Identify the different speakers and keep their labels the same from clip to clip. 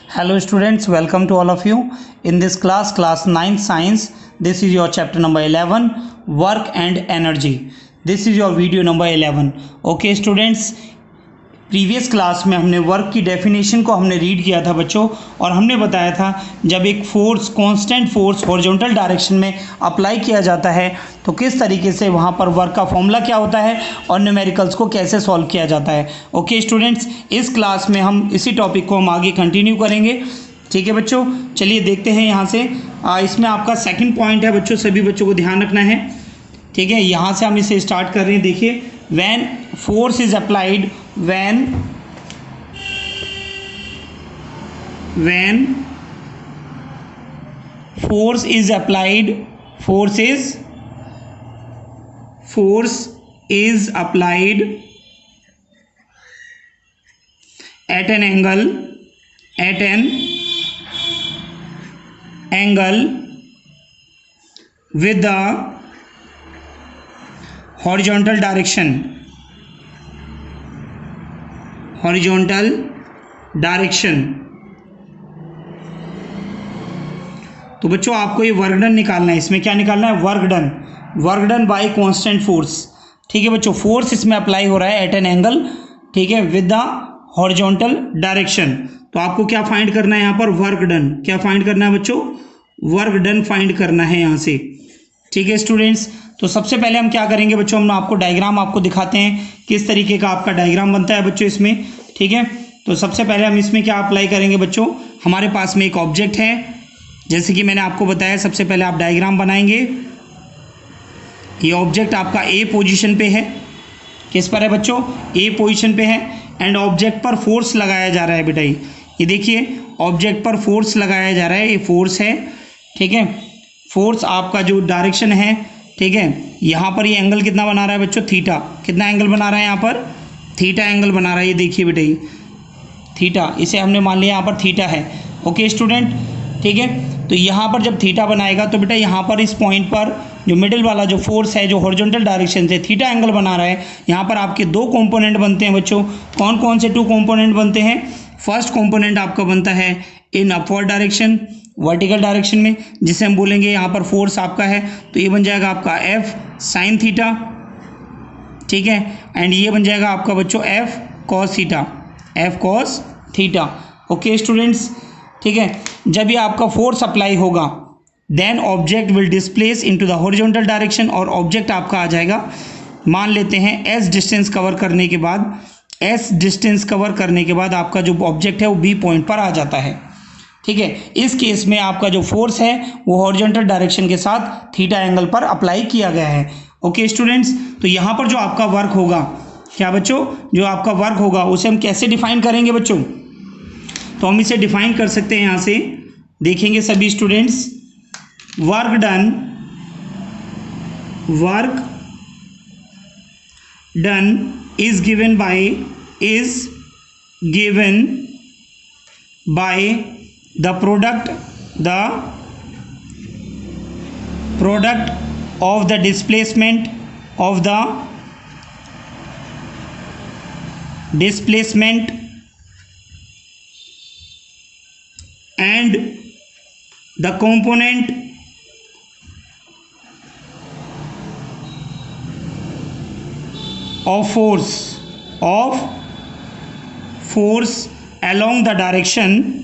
Speaker 1: Hello students, welcome to all of you. In this class 9 science, this is your chapter number 11, work and energy. This is your video number 11. Okay students, previous class में हमने work की definition को हमने read किया था बच्चों, और हमने बताया था जब एक force constant force horizontal direction में अप्लाई किया जाता है तो किस तरीके से वहाँ पर वर्क का फॉर्मूला क्या होता है और न्यूमेरिकल्स को कैसे सॉल्व किया जाता है। ओके स्टूडेंट्स, इस क्लास में हम इसी टॉपिक को हम आगे कंटिन्यू करेंगे। ठीक है बच्चों, चलिए देखते हैं यहाँ से। इसमें आपका सेकंड पॉइंट है बच्चों, सभी बच्चों को ध्यान रखना है। ठीक है, यहाँ से हम इसे स्टार्ट कर रहे हैं। देखिए, when force is applied, when force is applied at an angle with the horizontal direction. तो बच्चों आपको ये वर्क डन निकालना है। इसमें क्या निकालना है? Work done bye constant force. ठीक है बच्चों, फोर्स इसमें अप्लाई हो रहा है एट एन एंगल, ठीक है, विद द हॉरिजॉन्टल डायरेक्शन। तो आपको क्या फाइंड करना है यहाँ पर? Work done. क्या फाइंड करना है बच्चों? वर्क डन फाइंड करना है यहाँ से। ठीक है स्टूडेंट्स, तो सबसे पहले हम क्या करेंगे बच्चों, हम आपको डायग्राम आपको दिखाते हैं किस तरीके का आपका डायग्राम बनता है बच्चों इसमें। ठीक है, तो सबसे पहले हम इसमें क्या अप्लाई करेंगे बच्चों, हमारे पास में एक ऑब्जेक्ट है, जैसे कि मैंने आपको बताया। सबसे पहले आप डायग्राम बनाएंगे। ये ऑब्जेक्ट आपका ए पोजीशन पे है। किस पर है बच्चों? ए पोजीशन पे है। एंड ऑब्जेक्ट पर फोर्स लगाया जा रहा है बेटा। ये देखिए, ऑब्जेक्ट पर फोर्स लगाया जा रहा है, ये फोर्स है। ठीक है, फोर्स आपका जो डायरेक्शन है, ठीक है, यहाँ पर ये एंगल कितना बना रहा है बच्चों? थीटा। कितना एंगल बना रहा है यहाँ पर? थीटा एंगल बना रहा है। ये देखिए बेटा, ये थीटा, इसे हमने मान लिया यहाँ पर थीटा है। ओके स्टूडेंट, ठीक है, तो यहाँ पर जब थीटा बनाएगा तो बेटा यहाँ पर इस पॉइंट पर जो मिडिल वाला जो फोर्स है, जो हॉरिजॉन्टल डायरेक्शन से थीटा एंगल बना रहा है, यहाँ पर आपके दो कंपोनेंट बनते हैं बच्चों। कौन कौन से टू कंपोनेंट बनते हैं? फर्स्ट कंपोनेंट आपका बनता है in upward direction, vertical direction में, जिसे हम बोलेंगे यहाँ पर फोर्स आपका है, तो ये बन जाएगा आपका एफ साइन थीटा। ठीक है, एंड ये बन जाएगा आपका बच्चों f cos theta, f cos theta. Okay students, ठीक है, जब ये आपका फोर्स अप्लाई होगा then object will displace into the horizontal direction, और ऑब्जेक्ट आपका आ जाएगा, मान लेते हैं एस डिस्टेंस कवर करने के बाद, एस डिस्टेंस कवर करने के बाद आपका जो ऑब्जेक्ट है वो बी पॉइंट पर आ जाता है। ठीक है, इस केस में आपका जो फोर्स है वो हॉरिजॉन्टल डायरेक्शन के साथ थीटा एंगल पर अप्लाई किया गया है। ओके स्टूडेंट्स, तो यहाँ पर जो आपका वर्क होगा, क्या बच्चों, जो आपका वर्क होगा उसे हम कैसे डिफाइन करेंगे बच्चों? तो हम इसे डिफाइन कर सकते हैं, यहाँ से देखेंगे सभी students. Work done is given by the product of the displacement and the component of force along the direction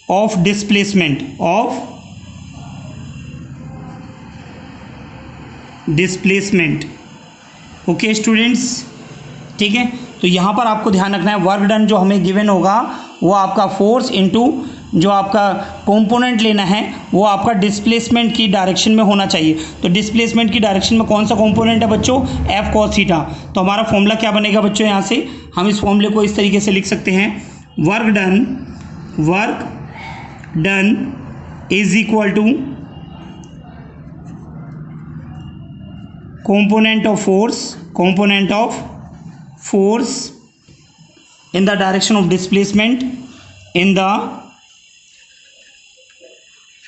Speaker 1: of displacement okay students, ठीक है, तो यहाँ पर आपको ध्यान रखना है, वर्क डन जो हमें गिवन होगा वो आपका फोर्स इनटू जो आपका कंपोनेंट लेना है वो आपका डिस्प्लेसमेंट की डायरेक्शन में होना चाहिए। तो डिस्प्लेसमेंट की डायरेक्शन में कौन सा कंपोनेंट है बच्चों? F cos theta. तो हमारा फॉर्मूला क्या बनेगा बच्चों? यहाँ से हम इस फॉर्मूले को इस तरीके से लिख सकते हैं, work done is equal to component of force in the direction of displacement, in the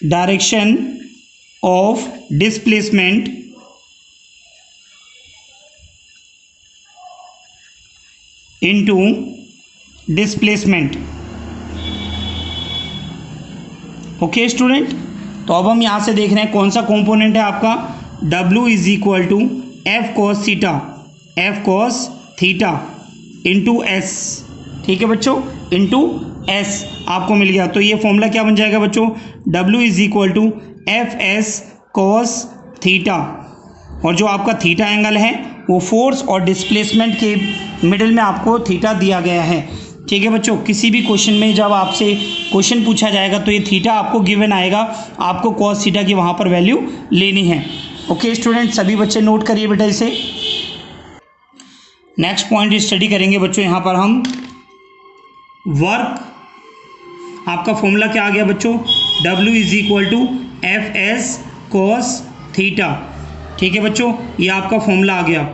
Speaker 1: direction of displacement into displacement. Okay student, तो अब हम यहाँ से देख रहे हैं कौन सा कंपोनेंट है आपका, W is equal to f cos theta into s. ठीक है बच्चों, इंटू एस आपको मिल गया। तो ये फॉर्मूला क्या बन जाएगा बच्चों, W is equal to F S cos theta, और जो आपका थीटा एंगल है वो फोर्स और डिस्प्लेसमेंट के मिडिल में आपको थीटा दिया गया है। ठीक है बच्चों, किसी भी क्वेश्चन में जब आपसे क्वेश्चन पूछा जाएगा तो ये थीटा आपको गिवन आएगा, आपको कॉस थीटा की वहाँ पर वैल्यू लेनी है। ओके स्टूडेंट, सभी बच्चे नोट करिए बेटा इसे। नेक्स्ट पॉइंट स्टडी करेंगे बच्चों, यहाँ पर हम वर्क, आपका फॉर्मूला क्या आ गया बच्चों, W is equal to F S cos theta. ठीक है बच्चों, ये आपका फॉर्मूला आ गया।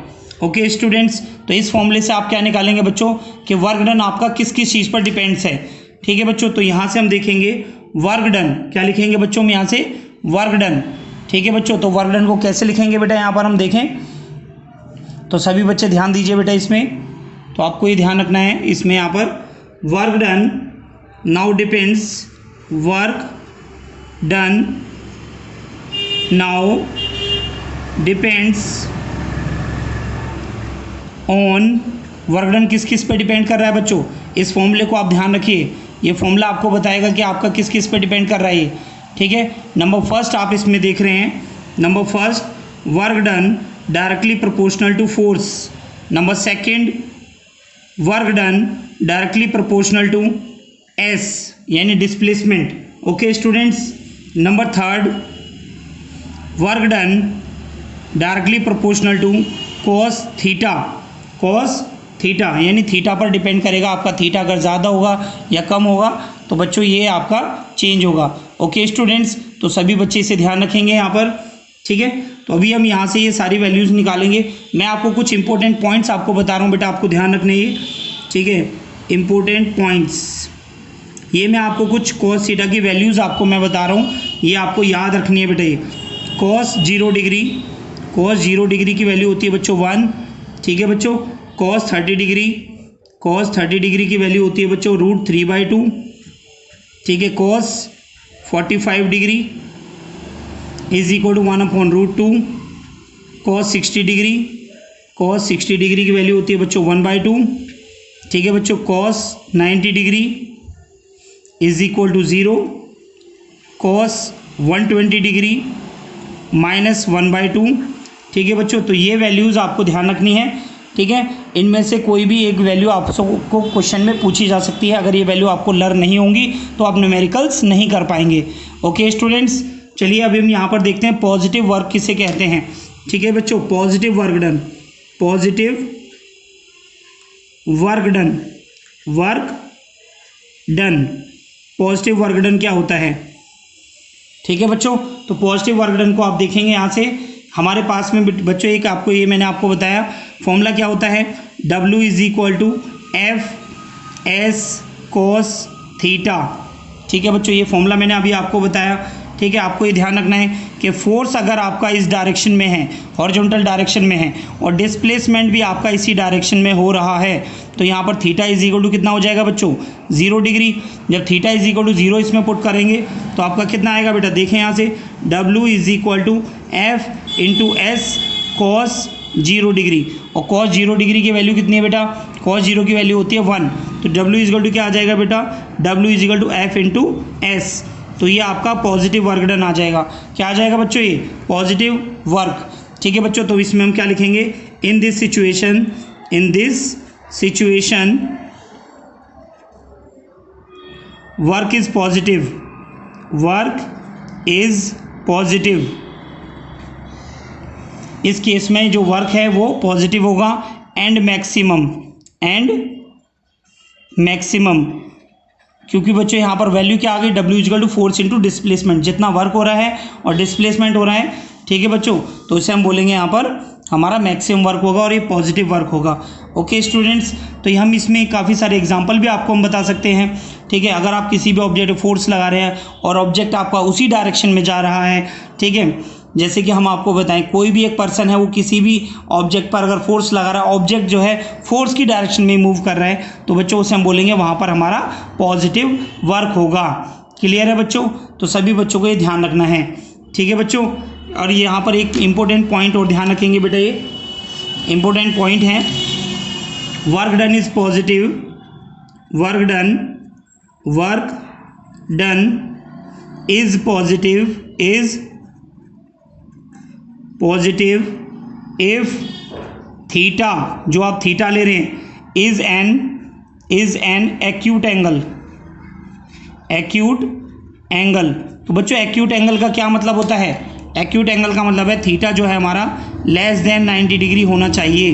Speaker 1: ओके स्टूडेंट्स, तो इस फॉर्मूले से आप क्या निकालेंगे बच्चों कि वर्क डन आपका किस किस चीज़ पर डिपेंड्स है। ठीक है बच्चों, तो यहाँ से हम देखेंगे वर्क डन, क्या लिखेंगे बच्चों हम यहाँ से, वर्क डन। ठीक है बच्चों, तो वर्क डन को कैसे लिखेंगे बेटा, यहाँ पर हम देखें तो सभी बच्चे ध्यान दीजिए बेटा इसमें, तो आपको ये ध्यान रखना है इसमें, यहाँ पर work done now depends, work done now depends on, work done किस किस पे डिपेंड कर रहा है बच्चों, इस फॉर्मूले को आप ध्यान रखिए, ये फॉर्मूला आपको बताएगा कि आपका किस किस पे डिपेंड कर रहा है ये। ठीक है, नंबर फर्स्ट आप इसमें देख रहे हैं, number first work done directly proportional to force, number second work done directly proportional to S यानी displacement. Okay students, number third work done directly proportional to cos theta यानी थीटा पर depend करेगा, आपका थीटा अगर ज़्यादा होगा या कम होगा तो बच्चों ये आपका चेंज होगा। ओके स्टूडेंट्स, तो सभी बच्चे इसे ध्यान रखेंगे यहाँ पर। ठीक है, तो अभी हम यहाँ से ये सारी वैल्यूज़ निकालेंगे। मैं आपको कुछ इंपॉर्टेंट पॉइंट्स आपको बता रहा हूँ बेटा, आपको ध्यान रखने ये। ठीक है, इंपॉर्टेंट पॉइंट्स, ये मैं आपको कुछ कॉस थीटा की वैल्यूज़ आपको मैं बता रहा हूँ, ये आपको याद रखनी है बेटा। ये कॉस 0 डिग्री की वैल्यू होती है बच्चों 1। ठीक है बच्चों, कॉस 30 डिग्री की वैल्यू होती है बच्चों √3/2। ठीक है, cos 45 degree is equal to 1/√2। Cos 60 degree की वैल्यू होती है बच्चों 1/2। ठीक है बच्चों, cos 90 degree is equal to 0। Cos 120 degree -1/2। ठीक है बच्चों, तो ये वैल्यूज़ आपको ध्यान रखनी है। ठीक है, इनमें से कोई भी एक वैल्यू आपको क्वेश्चन में पूछी जा सकती है, अगर ये वैल्यू आपको लर्न नहीं होंगी तो आप न्यूमेरिकल्स नहीं कर पाएंगे। ओके स्टूडेंट्स, चलिए अभी हम यहाँ पर देखते हैं पॉजिटिव वर्क किसे कहते हैं। ठीक है बच्चों, positive work done positive work done क्या होता है। ठीक है बच्चों, तो पॉजिटिव वर्क डन को आप देखेंगे यहाँ से, हमारे पास में बच्चों एक आपको ये मैंने आपको बताया फॉर्मूला क्या होता है, W is equal to F S cos theta. ठीक है बच्चों, ये फॉर्मूला मैंने अभी आपको बताया। ठीक है, आपको ये ध्यान रखना है कि फोर्स अगर आपका इस डायरेक्शन में है, हॉरिजॉन्टल डायरेक्शन में है, और डिस्प्लेसमेंट भी आपका इसी डायरेक्शन में हो रहा है, तो यहाँ पर थीटा इज इक्वल टू कितना हो जाएगा बच्चों 0 डिग्री। जब थीटा इज इक्वल टू 0 इसमें पुट करेंगे तो आपका कितना आएगा बेटा, देखें यहाँ से W is equal to F into S cos 0 degree, और कॉस 0 डिग्री की वैल्यू कितनी है बेटा, कॉस 0 की वैल्यू होती है 1, तो W इज इक्वल टू क्या आ जाएगा बेटा, W is equal to F into S. तो ये आपका पॉजिटिव वर्क डन आ जाएगा। क्या आ जाएगा बच्चों, ये पॉजिटिव वर्क। ठीक है बच्चों, तो इसमें हम क्या लिखेंगे, in this situation work is positive. इस केस में जो वर्क है वो पॉजिटिव होगा। एंड मैक्सिमम क्योंकि बच्चों यहाँ पर वैल्यू क्या आ गई, W equal to force into displacement, जितना वर्क हो रहा है और डिस्प्लेसमेंट हो रहा है। ठीक है बच्चों, तो इसे हम बोलेंगे यहाँ पर हमारा मैक्सिमम वर्क होगा और ये पॉजिटिव वर्क होगा। ओके स्टूडेंट्स, तो हम इसमें काफ़ी सारे एग्जांपल भी आपको हम बता सकते हैं। ठीक है, अगर आप किसी भी ऑब्जेक्ट फोर्स लगा रहे हैं और ऑब्जेक्ट आपका उसी डायरेक्शन में जा रहा है, ठीक है, जैसे कि हम आपको बताएं, कोई भी एक पर्सन है वो किसी भी ऑब्जेक्ट पर अगर फोर्स लगा रहा है, ऑब्जेक्ट जो है फोर्स की डायरेक्शन में मूव कर रहा है, तो बच्चों उसे हम बोलेंगे वहाँ पर हमारा पॉजिटिव वर्क होगा। क्लियर है बच्चों? तो सभी बच्चों को ये ध्यान रखना है, ठीक है बच्चों। और यहाँ पर एक इम्पोर्टेंट पॉइंट और ध्यान रखेंगे बेटा, ये इम्पोर्टेंट पॉइंट है, work done is positive, work done is positive if theta, जो आप थीटा ले रहे हैं, इज एन एक्यूट एंगल। तो बच्चों एक्यूट एंगल का क्या मतलब होता है? एक्यूट एंगल का मतलब है थीटा जो है हमारा लेस देन 90 डिग्री होना चाहिए।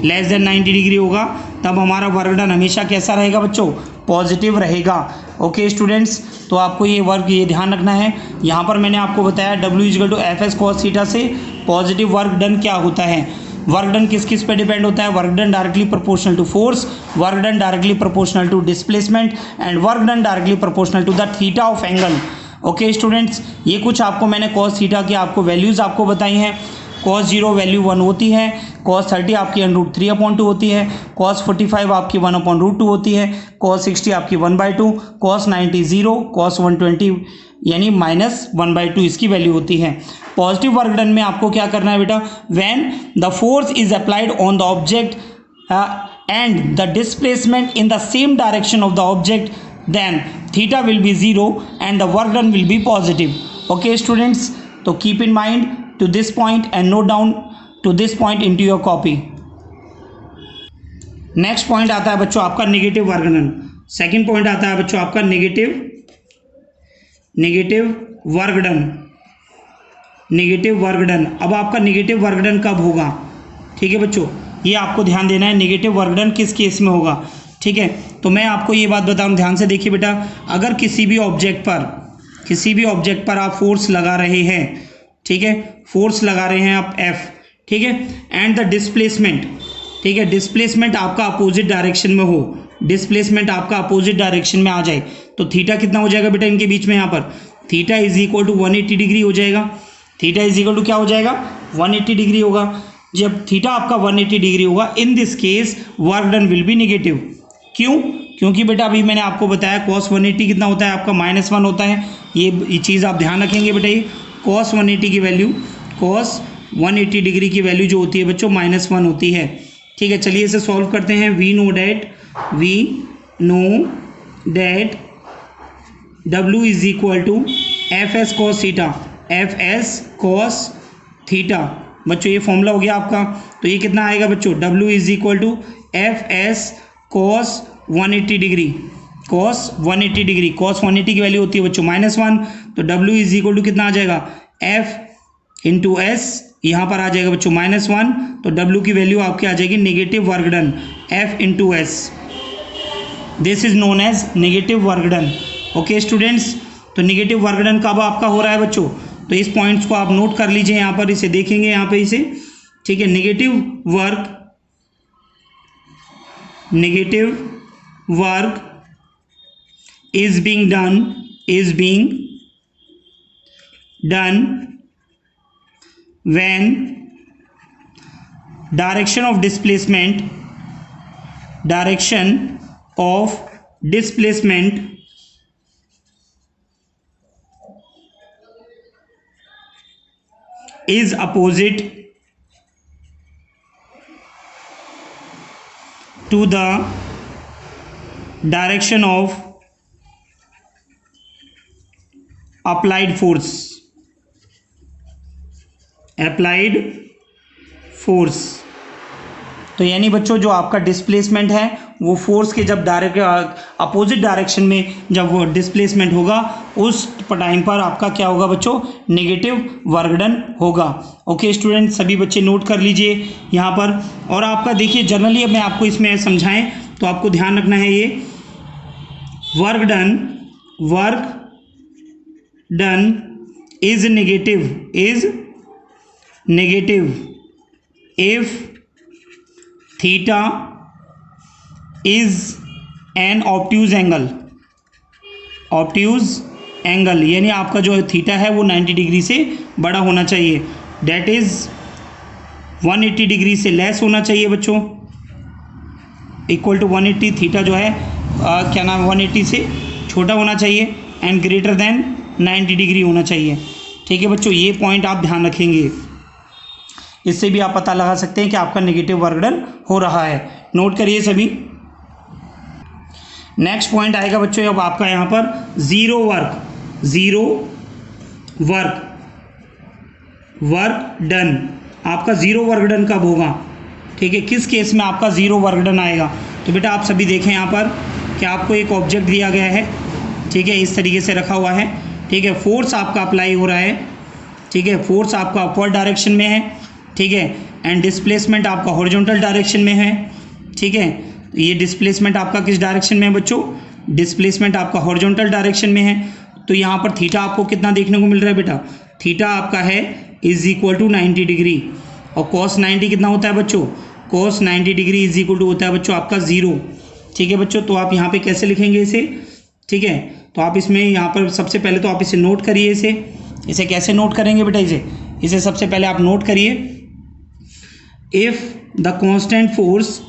Speaker 1: लेस देन 90 डिग्री होगा तब हमारा वर्क डन हमेशा कैसा रहेगा बच्चों? पॉजिटिव रहेगा। ओके स्टूडेंट्स, तो आपको ये ध्यान रखना है। यहाँ पर मैंने आपको बताया W=Fs cos थीटा से पॉजिटिव वर्क डन क्या होता है। वर्क डन किस किस पे डिपेंड होता है? Work done directly proportional to force, work done directly proportional to displacement and work done directly proportional to the theta of angle. Okay students, ये कुछ आपको मैंने cos थीटा की आपको वैल्यूज़ आपको बताई हैं। cos 0 वैल्यू 1 होती है, cos 30 आपकी √3/2 होती है, cos 45 आपकी 1/√2 होती है, cos 60 आपकी 1/2, cos 90 0, cos 120 यानी -1/2 इसकी वैल्यू होती है। पॉजिटिव वर्क डन में आपको क्या करना है बेटा? When the force is applied on the object and the displacement in the same direction of the object, then theta will be 0 and the work done will be positive. Okay students, तो keep in mind to this point and note down to this point into your copy. Next point आता है बच्चों आपका negative work done. Second point आता है बच्चों आपका negative work done. Negative work done, अब आपका नेगेटिव वर्क डन कब होगा? ठीक है बच्चों, ये आपको ध्यान देना है, नेगेटिव वर्क डन किस केस में होगा। ठीक है, तो मैं आपको ये बात बताऊं, ध्यान से देखिए बेटा, अगर किसी भी ऑब्जेक्ट पर आप फोर्स लगा रहे हैं, ठीक है, फोर्स लगा रहे हैं आप F, ठीक है, एंड द डिस्प्लेसमेंट, ठीक है, डिस्प्लेसमेंट आपका अपोजिट डायरेक्शन में हो, डिस्प्लेसमेंट आपका अपोजिट डायरेक्शन में आ जाए, तो थीटा कितना हो जाएगा बेटा इनके बीच में? यहाँ पर theta is equal to 180 degree हो जाएगा। थीटा इज इक्वल टू क्या हो जाएगा? 180 डिग्री होगा। जब थीटा आपका 180 डिग्री होगा, in this case work done will be negative. क्यों? क्योंकि बेटा अभी मैंने आपको बताया cos 180 कितना होता है आपका? -1 होता है। ये चीज़ आप ध्यान रखेंगे बेटा, ये cos 180 की वैल्यू, cos 180 डिग्री की वैल्यू जो होती है बच्चों -1 होती है। ठीक है, चलिए इसे सॉल्व करते हैं। We know that W is equal to Fs cos theta, Fs cos theta. बच्चों ये फॉर्मूला हो गया आपका, तो ये कितना आएगा बच्चों? W is equal to Fs cos 180 degree, cos 180 की वैल्यू होती है बच्चों -1, तो W इज इक्वल टू कितना आ जाएगा? F इंटू एस, यहाँ पर आ जाएगा बच्चों -1, तो W की वैल्यू आपकी आ जाएगी negative work done, F into S. This is known as negative work done. Okay students, तो नेगेटिव वर्क डन कब आपका हो रहा है बच्चों? तो इस पॉइंट्स को आप नोट कर लीजिए, यहाँ पर इसे देखेंगे यहाँ पे इसे, ठीक है। Negative work is being done when direction of displacement is opposite to the direction of applied force। तो यानी बच्चों जो आपका डिस्प्लेसमेंट है वो फोर्स के जब अपोजिट डायरेक्शन में जब वो डिस्प्लेसमेंट होगा, उस टाइम पर आपका क्या होगा बच्चों? नेगेटिव वर्क डन होगा। ओके स्टूडेंट, सभी बच्चे नोट कर लीजिए यहाँ पर। और आपका देखिए जनरली, अब मैं आपको इसमें समझाएं तो आपको ध्यान रखना है, ये work done is negative if theta is an obtuse angle, यानी आपका जो थीटा है वो 90 डिग्री से बड़ा होना चाहिए, डेट इज़ 180 डिग्री से लेस होना चाहिए बच्चों, इक्वल टू 180, थीटा जो है क्या नाम 180 से छोटा होना चाहिए, एंड ग्रेटर देन 90 डिग्री होना चाहिए। ठीक है बच्चों, ये पॉइंट आप ध्यान रखेंगे, इससे भी आप पता लगा सकते हैं कि आपका नेगेटिव वर्कडन हो रहा है। नोट करिए सभी। नेक्स्ट पॉइंट आएगा बच्चों अब आपका यहाँ पर ज़ीरो वर्क डन। आपका ज़ीरो वर्क डन कब होगा? ठीक है, किस केस में आपका ज़ीरो वर्क डन आएगा? तो बेटा आप सभी देखें यहाँ पर कि आपको एक ऑब्जेक्ट दिया गया है, ठीक है, इस तरीके से रखा हुआ है, ठीक है, फोर्स आपका अप्लाई हो रहा है, ठीक है, फोर्स आपका अपवर्ड डायरेक्शन में है, ठीक है, एंड डिस्प्लेसमेंट आपका हॉरिजॉन्टल डायरेक्शन में है, ठीक है, ये डिस्प्लेसमेंट आपका किस डायरेक्शन में है बच्चों? डिस्प्लेसमेंट आपका हॉरिजॉन्टल डायरेक्शन में है। तो यहाँ पर थीटा आपको कितना देखने को मिल रहा है बेटा? थीटा आपका है इज इक्वल टू 90 डिग्री, और कॉस 90 कितना होता है बच्चों? Cos 90 degree is equal to होता है बच्चों आपका 0। ठीक है बच्चों, तो आप यहाँ पे कैसे लिखेंगे इसे? ठीक है, तो आप इसमें यहाँ पर सबसे पहले तो आप इसे नोट करिए। इसे कैसे नोट करेंगे बेटा? इसे सबसे पहले आप नोट करिए, if the constant force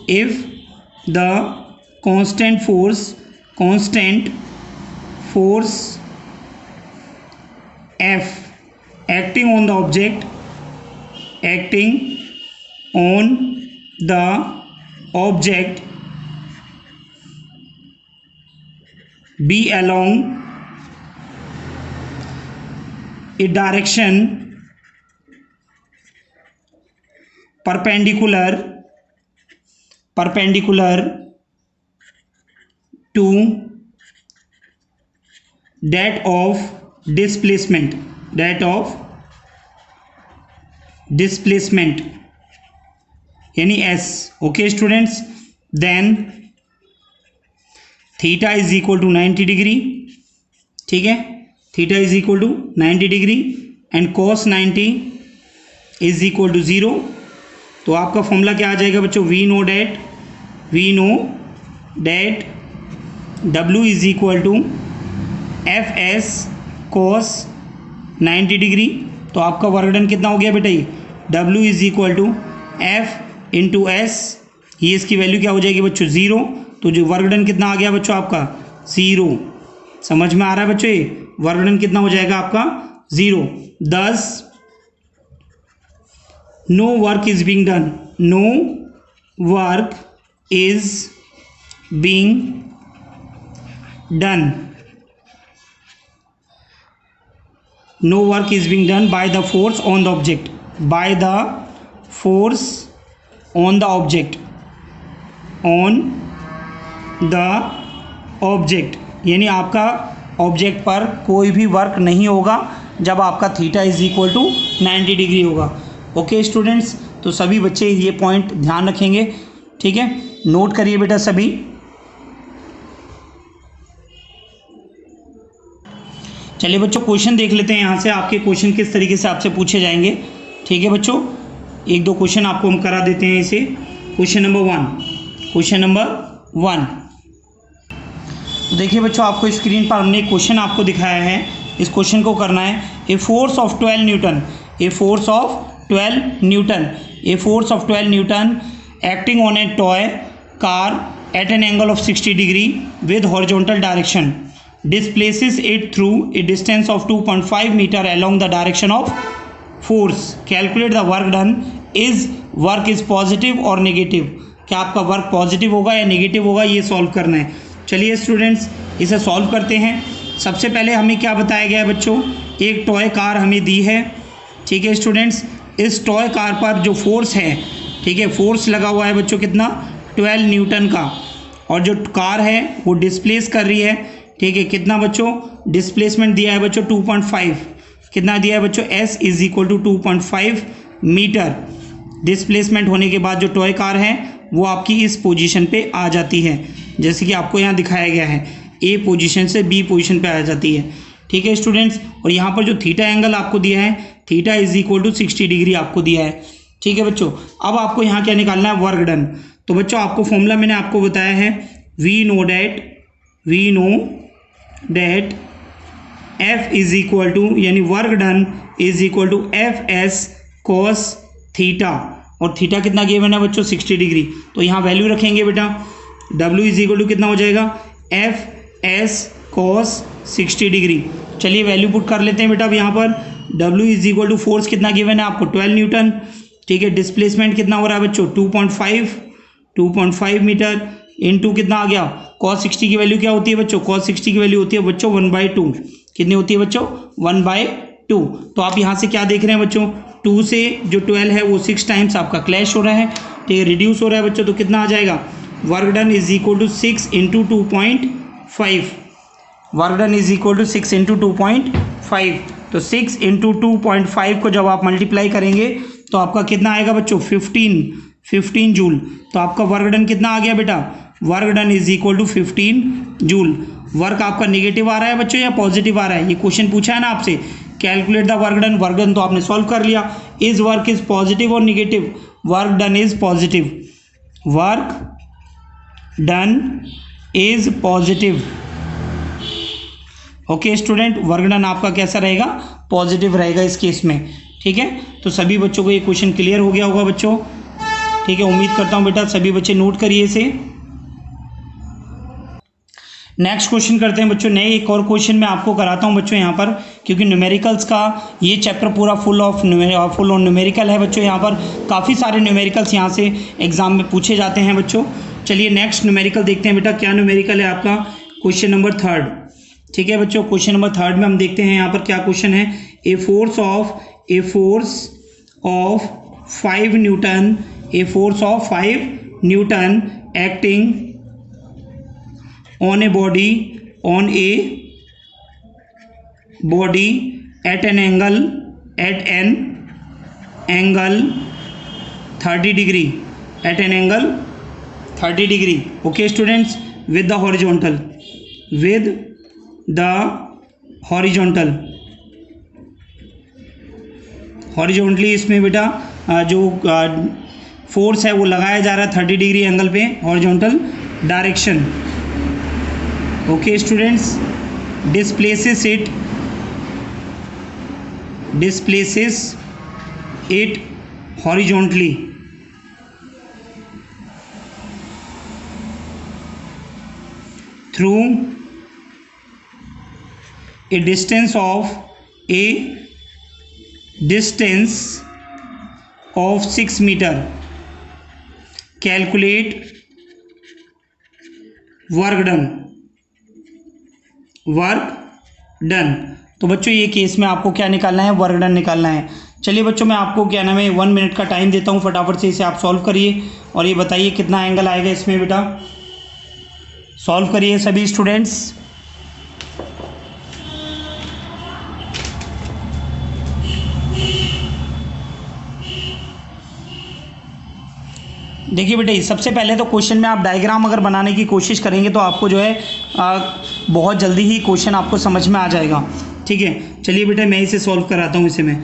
Speaker 1: F acting on the object be along a direction perpendicular to that of displacement यानी S। Okay students, then theta is equal to 90 degree, ठीक है, theta is equal to 90 degree and cos 90 is equal to 0। तो आपका formula क्या आ जाएगा बच्चों? We know that W is equal to F S cos 90 degree. तो आपका वर्क डन कितना हो गया बेटा? ये W is equal to F into S, ये इसकी वैल्यू क्या हो जाएगी बच्चों? 0। तो जो वर्क डन कितना आ गया बच्चों आपका? 0। समझ में आ रहा है बच्चों? ये वर्क डन कितना हो जाएगा आपका? 0। Thus no work is being done, no work is being done, no work is being done by the force on the object, on the object, यानी आपका ऑब्जेक्ट पर कोई भी वर्क नहीं होगा जब आपका theta is equal to 90 degree होगा। ओके स्टूडेंट्स, तो सभी बच्चे ये पॉइंट ध्यान रखेंगे, ठीक है, नोट करिए बेटा सभी। चलिए बच्चों क्वेश्चन देख लेते हैं, यहाँ से आपके क्वेश्चन किस तरीके से आपसे पूछे जाएंगे। ठीक है बच्चों, एक दो क्वेश्चन आपको हम करा देते हैं इसे। क्वेश्चन नंबर वन, तो देखिए बच्चों आपको स्क्रीन पर हमने एक क्वेश्चन आपको दिखाया है, इस क्वेश्चन को करना है। A force of 12 Newton acting on A toy car eight an angle of 60 degree with horizontal direction displaces it through a distance of 2.5 meter along the direction of force. Calculate the work done. Work is positive or negative? क्या आपका work positive होगा या negative होगा, ये solve करना है। चलिए students इसे सॉल्व करते हैं। सबसे पहले हमें क्या बताया गया है बच्चों? एक टॉय कार हमें दी है, ठीक है स्टूडेंट्स। इस टॉय कार पर जो फोर्स है, ठीक है, फोर्स लगा हुआ है बच्चों कितना? 12 न्यूटन का, और जो कार है वो डिस्प्लेस कर रही है, ठीक है, कितना बच्चों? डिस्प्लेसमेंट दिया है बच्चों 2.5, कितना दिया है बच्चों? S is equal to 2.5 meter. Displacement होने के बाद जो टॉय कार है वो आपकी इस पोजीशन पे आ जाती है, जैसे कि आपको यहाँ दिखाया गया है, A पोजीशन से B पोजीशन पे आ जाती है, ठीक है स्टूडेंट्स। और यहाँ पर जो थीटा एंगल आपको दिया है, theta is equal to 60 degree आपको दिया है, ठीक है बच्चों। अब आपको यहाँ क्या निकालना है? Work done. तो बच्चों आपको फॉर्मूला मैंने आपको बताया है, we know that F is equal to यानी work done is equal to F S cos theta, और थीटा कितना गिवन है बच्चों 60 डिग्री। तो यहाँ वैल्यू रखेंगे बेटा, W इज इक्वल टू कितना हो जाएगा एफ एस कोस 60 डिग्री। चलिए वैल्यू पुट कर लेते हैं बेटा। अब यहाँ पर W is equal to force कितना गिवन है आपको 12 न्यूटन, ठीक है। डिस्प्लेसमेंट कितना हो रहा है बच्चों 2.5 मीटर, इनटू कितना आ गया cos 60 की वैल्यू क्या होती है बच्चों, cos 60 की वैल्यू होती है बच्चों 1/2। कितनी होती है बच्चों 1/2। तो आप यहाँ से क्या देख रहे हैं बच्चों, 2 से जो 12 है वो 6 टाइम्स आपका क्लैश हो रहा है, ठीक है, रिड्यूस हो रहा है बच्चों। तो कितना आ जाएगा work done is equal to 6 into 2.5, work done is equal to 6 into 2.5। तो 6 इंटू 2.5 को जब आप मल्टीप्लाई करेंगे तो आपका कितना आएगा बच्चों 15 जूल। तो आपका वर्क डन कितना आ गया बेटा, work done is equal to 15 joule. Work आपका निगेटिव आ रहा है बच्चों या पॉजिटिव आ रहा है, ये क्वेश्चन पूछा है ना आपसे, calculate the work done. Work done तो आपने सॉल्व कर लिया। इज वर्क इज पॉजिटिव और negative, work done is positive, work done is positive. Okay student, work done आपका कैसा रहेगा, पॉजिटिव रहेगा इस केस में, ठीक है। तो सभी बच्चों को ये क्वेश्चन क्लियर हो गया होगा बच्चों, ठीक है। उम्मीद करता हूँ बेटा सभी बच्चे नोट करिए इसे। नेक्स्ट क्वेश्चन करते हैं बच्चों। नए एक और क्वेश्चन मैं आपको कराता हूँ बच्चों यहाँ पर, क्योंकि न्यूमेरिकल्स का ये चैप्टर पूरा फुल ऑन न्यूमेरिकल है बच्चों। यहाँ पर काफ़ी सारे न्यूमेरिकल्स यहाँ से एग्जाम में पूछे जाते हैं बच्चों। चलिए नेक्स्ट न्यूमेरिकल देखते हैं बेटा, क्या न्यूमेरिकल है आपका, क्वेश्चन नंबर 3, ठीक है बच्चों। क्वेश्चन नंबर 3 में हम देखते हैं यहाँ पर क्या क्वेश्चन है। A force of 5 Newton, a force of 5 Newton acting on a body at an angle 30 degree, at an angle 30 degree, okay students, with the horizontal horizontally इसमें बेटा जो फोर्स है वो लगाया जा रहा है 30 डिग्री एंगल पे, horizontal direction. Okay students, displaces it horizontally through a distance of 6 meter. Calculate work done. तो बच्चों ये केस में आपको क्या निकालना है, वर्क डन निकालना है। चलिए बच्चों मैं आपको क्या नाम है 1 मिनट का टाइम देता हूँ, फटाफट से इसे आप सॉल्व करिए और ये बताइए कितना एंगल आएगा इसमें बेटा। सॉल्व करिए सभी स्टूडेंट्स। देखिए बेटा, सबसे पहले तो क्वेश्चन में आप डायग्राम अगर बनाने की कोशिश करेंगे तो आपको जो है बहुत जल्दी ही क्वेश्चन आपको समझ में आ जाएगा, ठीक है। चलिए बेटा मैं इसे सॉल्व कराता हूँ इसे मैं,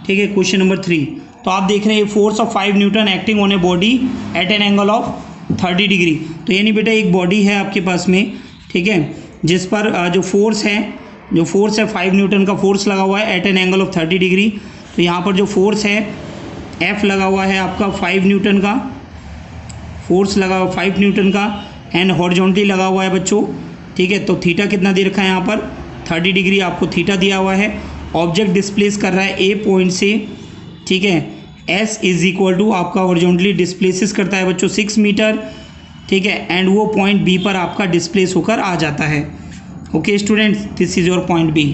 Speaker 1: ठीक है। क्वेश्चन नंबर 3, तो आप देख रहे हैं force of 5 Newton acting on a body at an angle of 30 degree. तो यानी बेटा एक बॉडी है आपके पास में, ठीक है, जिस पर जो फोर्स है 5 न्यूटन का फोर्स लगा हुआ है at an angle of 30 degree. तो यहाँ पर जो फोर्स है F लगा हुआ है आपका 5 न्यूटन का, फोर्स लगा हुआ 5 न्यूटन का, एंड हॉरिजॉन्टली लगा हुआ है बच्चों, ठीक है। तो थीटा कितना दे रखा है यहाँ पर 30 डिग्री आपको थीटा दिया हुआ है। ऑब्जेक्ट डिस्प्लेस कर रहा है ए पॉइंट से, ठीक है। S इज इक्वल टू आपका हॉरिजॉन्टली डिस्प्लेसेस करता है बच्चों 6 मीटर, ठीक है, एंड वो पॉइंट B पर आपका डिस्प्लेस होकर आ जाता है। Okay students, this is your point B।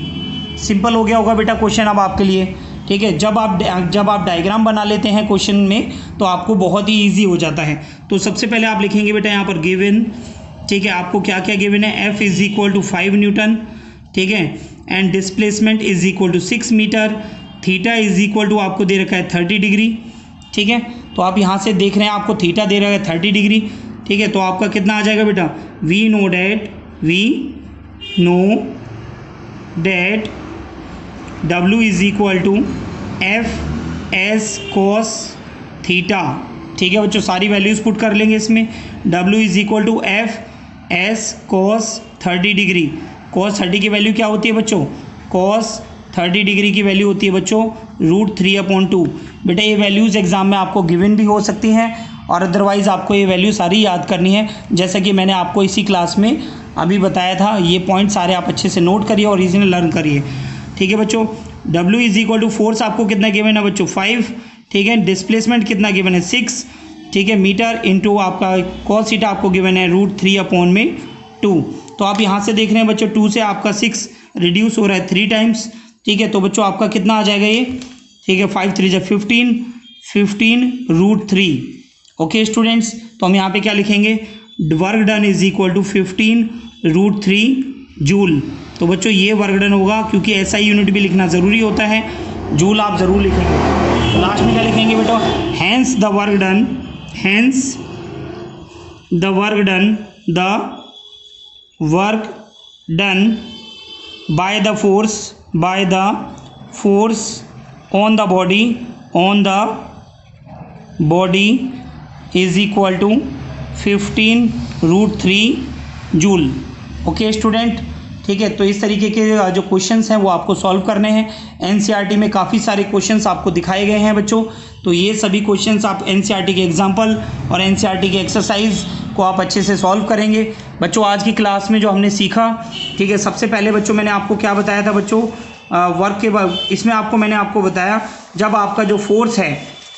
Speaker 1: Simple हो गया होगा बेटा क्वेश्चन अब आपके लिए, ठीक है। जब आप डायग्राम बना लेते हैं क्वेश्चन में तो आपको बहुत ही इजी हो जाता है। तो सबसे पहले आप लिखेंगे बेटा यहाँ पर गिवन, ठीक है, आपको क्या क्या गिवन है, F is equal to 5 newton, ठीक है, and displacement is equal to 6 meter, theta is equal to आपको दे रखा है 30 डिग्री, ठीक है। तो आप यहाँ से देख रहे हैं आपको थीटा दे रहा है 30 डिग्री, ठीक है। तो आपका कितना आ जाएगा बेटा, we know that W is equal to FS cos theta, ठीक है बच्चों। सारी वैल्यूज़ पुट कर लेंगे इसमें। W is equal to FS cos 30 degree. cos 30 की वैल्यू क्या होती है बच्चों, कॉस 30 डिग्री की वैल्यू होती है बच्चों √3/2। बेटा ये वैल्यूज़ एग्जाम में आपको गिवन भी हो सकती हैं और अदरवाइज़ आपको ये वैल्यू सारी याद करनी है, जैसा कि मैंने आपको इसी क्लास में अभी बताया था। ये पॉइंट सारे आप अच्छे से नोट करिए और इसी लर्न करिए। ठीक है बच्चों, W = फोर्स आपको कितना गिवन है बच्चों 5। ठीक है, डिस्प्लेसमेंट कितना गिवन है 6। ठीक है, मीटर इंटू आपका कॉस थीटा आपको गिवन है √3/2। तो आप यहाँ से देख रहे हैं बच्चों 2 से आपका 6 रिड्यूस हो रहा है 3 टाइम्स। ठीक है, तो बच्चों आपका कितना आ जाएगा ये, ठीक है 5 3 15 ओके स्टूडेंट्स, तो हम यहाँ पे क्या लिखेंगे, वर्क डन = 15 जूल। तो बच्चों ये वर्क डन होगा, क्योंकि ऐसा ही यूनिट भी लिखना ज़रूरी होता है, जूल आप ज़रूर लिखेंगे। तो लास्ट में क्या लिखेंगे बेटा, hence the work done by the force on the body is equal to 15 √3 joule. Okay student, ठीक है। तो इस तरीके के जो क्वेश्चंस हैं वो आपको सॉल्व करने हैं। एनसीईआरटी में काफ़ी सारे क्वेश्चंस आपको दिखाए गए हैं बच्चों, तो ये सभी क्वेश्चंस आप एनसीईआरटी के एग्जाम्पल और एनसीईआरटी के एक्सरसाइज को आप अच्छे से सॉल्व करेंगे। बच्चों आज की क्लास में जो हमने सीखा, ठीक है, सबसे पहले बच्चों मैंने आपको क्या बताया था बच्चों, वर्क के बाद इसमें मैंने आपको बताया जब आपका जो फोर्स है,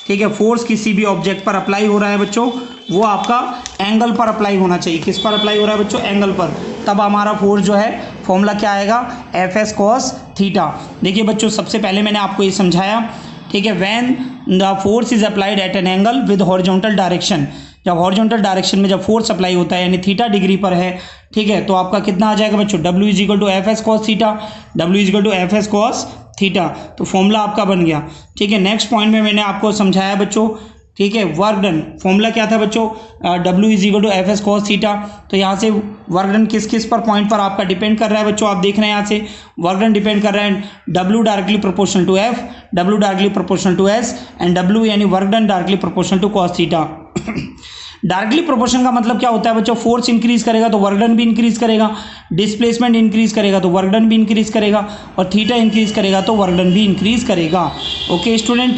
Speaker 1: ठीक है, फोर्स किसी भी ऑब्जेक्ट पर अप्लाई हो रहा है बच्चों, वो आपका एंगल पर अप्लाई होना चाहिए। किस पर अप्लाई हो रहा है बच्चों, एंगल पर। तब हमारा फोर्स जो है फॉर्मूला क्या आएगा, FS cos थीटा। देखिए बच्चों सबसे पहले मैंने आपको ये समझाया, ठीक है, when the force is applied at an angle with horizontal direction. जब हॉरिजॉन्टल डायरेक्शन में जब फोर्स अप्लाई होता है यानी थीटा डिग्री पर है, ठीक है, तो आपका कितना आ जाएगा बच्चों, W = FS cos theta, W = FS cos theta. तो फॉर्मूला आपका बन गया। ठीक है, नेक्स्ट पॉइंट में मैंने आपको समझाया बच्चों, ठीक है, वर्क डन फॉर्मूला क्या था बच्चों, W = FS cos थीटा। तो यहाँ से वर्क डन किस किस पर पॉइंट पर आपका डिपेंड कर रहा है बच्चों, आप देख रहे हैं यहाँ से वर्क डन डिपेंड कर रहा है W directly proportional to F, W directly proportional to S and W यानी work done directly proportional to cos theta. Directly proportion का मतलब क्या होता है बच्चों, फोर्स इंक्रीज करेगा तो वर्क डन भी इंक्रीज करेगा, डिस्प्लेसमेंट इंक्रीज करेगा तो वर्क डन भी इंक्रीज करेगा, और थीटा इंक्रीज करेगा तो वर्क डन भी इंक्रीज करेगा। ओके स्टूडेंट,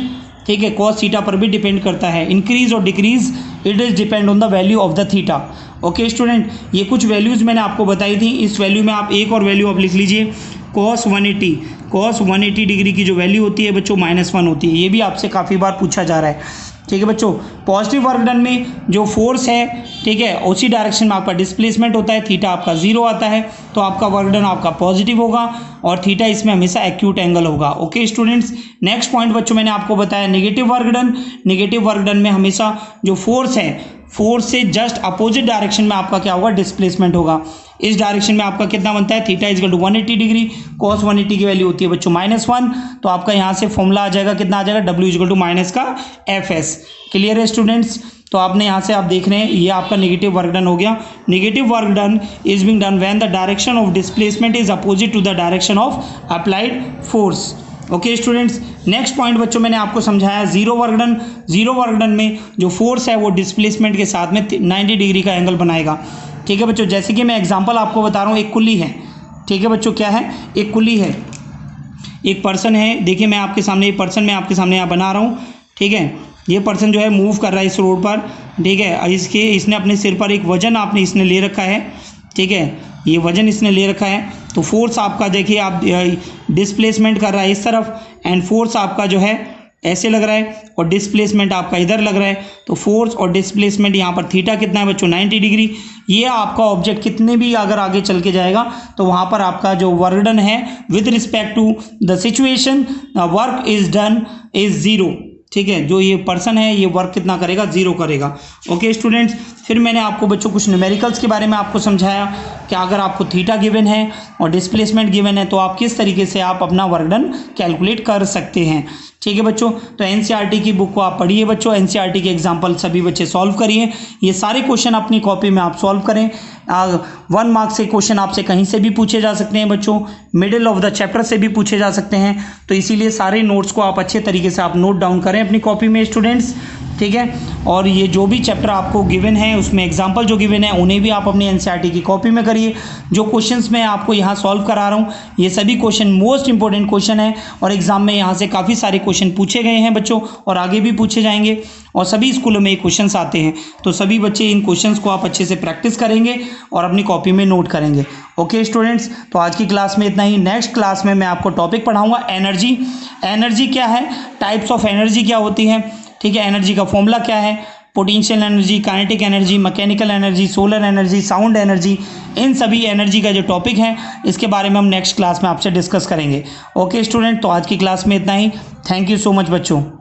Speaker 1: ठीक है, cos थीटा पर भी डिपेंड करता है। इंक्रीज और decrease it is depend on the value of the theta. Okay student, ये कुछ वैल्यूज मैंने आपको बताई थी। इस वैल्यू में आप एक और वैल्यू आप लिख लीजिए, cos 180 डिग्री की जो वैल्यू होती है बच्चों -1 होती है। ये भी आपसे काफ़ी बार पूछा जा रहा है। ठीक है बच्चों, पॉजिटिव वर्क डन में जो फोर्स है, ठीक है, उसी डायरेक्शन में आपका डिस्प्लेसमेंट होता है, थीटा आपका 0 आता है, तो आपका वर्क डन आपका पॉजिटिव होगा और थीटा इसमें हमेशा एक्यूट एंगल होगा। ओके स्टूडेंट्स, नेक्स्ट पॉइंट बच्चों मैंने आपको बताया negative work done. Negative work done में हमेशा जो फोर्स है, फोर्स से जस्ट अपोजिट डायरेक्शन में आपका क्या होगा, डिस्प्लेसमेंट होगा। इस डायरेक्शन में आपका कितना बनता है, थीटा = 180 डिग्री, cos 180 की वैल्यू होती है बच्चों -1, तो आपका यहाँ से फॉर्मूला आ जाएगा, कितना आ जाएगा, W = -FS। क्लियर है स्टूडेंट्स, तो आपने यहाँ से आप देख रहे हैं ये आपका नेगेटिव वर्क डन हो गया। Negative work done is being done when the direction of displacement is opposite to the direction of applied force. Okay students, next point बच्चों मैंने आपको समझाया zero work done. Zero work done में जो force है वो डिस्प्लेसमेंट के साथ में 90 डिग्री का एंगल बनाएगा। ठीक है बच्चों, जैसे कि मैं एग्जांपल आपको बता रहा हूँ, एक कुल्ली है, ठीक है बच्चों, क्या है, एक कुल्ली है, एक पर्सन है। देखिए मैं आपके सामने ये पर्सन मैं आपके सामने यहाँ बना रहा हूँ, ठीक है, ये पर्सन जो है मूव कर रहा है इस रोड पर, ठीक है, इसने अपने सिर पर एक वजन इसने ले रखा है, ठीक है, ये वजन इसने ले रखा है। तो फोर्स आपका देखिए आप डिस्प्लेसमेंट कर रहा है इस तरफ, एंड फोर्स आपका जो है ऐसे लग रहा है, और डिस्प्लेसमेंट आपका इधर लग रहा है। तो फोर्स और डिस्प्लेसमेंट यहाँ पर थीटा कितना है बच्चों, 90 डिग्री। ये आपका ऑब्जेक्ट कितने भी अगर आगे चल के जाएगा तो वहाँ पर आपका जो वर्क डन है with respect to the situation work is done is 0। ठीक है, जो ये पर्सन है ये वर्क कितना करेगा, 0 करेगा। ओके स्टूडेंट्स, फिर मैंने आपको बच्चों कुछ न्यूमेरिकल्स के बारे में आपको समझाया कि अगर आपको थीटा गिवन है और डिस्प्लेसमेंट गिवन है तो आप किस तरीके से आप अपना वर्क डन कैलकुलेट कर सकते हैं। ठीक है बच्चों, तो एनसीईआरटी की बुक को आप पढ़िए बच्चों, एनसीईआरटी के एग्जाम्पल सभी बच्चे सॉल्व करिए। ये सारे क्वेश्चन अपनी कॉपी में आप सॉल्व करें। 1 मार्क्स के क्वेश्चन आपसे कहीं से भी पूछे जा सकते हैं बच्चों, मिडिल ऑफ द चैप्टर से भी पूछे जा सकते हैं। तो इसीलिए सारे नोट्स को आप अच्छे तरीके से आप नोट डाउन करें अपनी कॉपी में स्टूडेंट्स। ठीक है। और ये जो भी चैप्टर आपको गिवन है उसमें एग्जाम्पल जो गिवन है उन्हें भी आप अपनी एनसीईआरटी की कॉपी में करिए। जो क्वेश्चंस मैं आपको यहाँ सॉल्व करा रहा हूँ ये सभी क्वेश्चन मोस्ट इंपॉर्टेंट क्वेश्चन है और एग्जाम में यहाँ से काफ़ी सारे क्वेश्चन पूछे गए हैं बच्चों, और आगे भी पूछे जाएंगे और सभी स्कूलों में ये क्वेश्चंस आते हैं। तो सभी बच्चे इन क्वेश्चंस को आप अच्छे से प्रैक्टिस करेंगे और अपनी कॉपी में नोट करेंगे। ओके स्टूडेंट्स, तो आज की क्लास में इतना ही। नेक्स्ट क्लास में मैं आपको टॉपिक पढ़ाऊंगा एनर्जी। एनर्जी क्या है, टाइप्स ऑफ एनर्जी क्या होती है, ठीक है, एनर्जी का फॉर्मूला क्या है, potential energy, kinetic energy, mechanical energy, solar energy, sound energy, इन सभी एनर्जी का जो टॉपिक है इसके बारे में हम नेक्स्ट क्लास में आपसे डिस्कस करेंगे। ओके स्टूडेंट, तो आज की क्लास में इतना ही। थैंक यू सो मच बच्चों।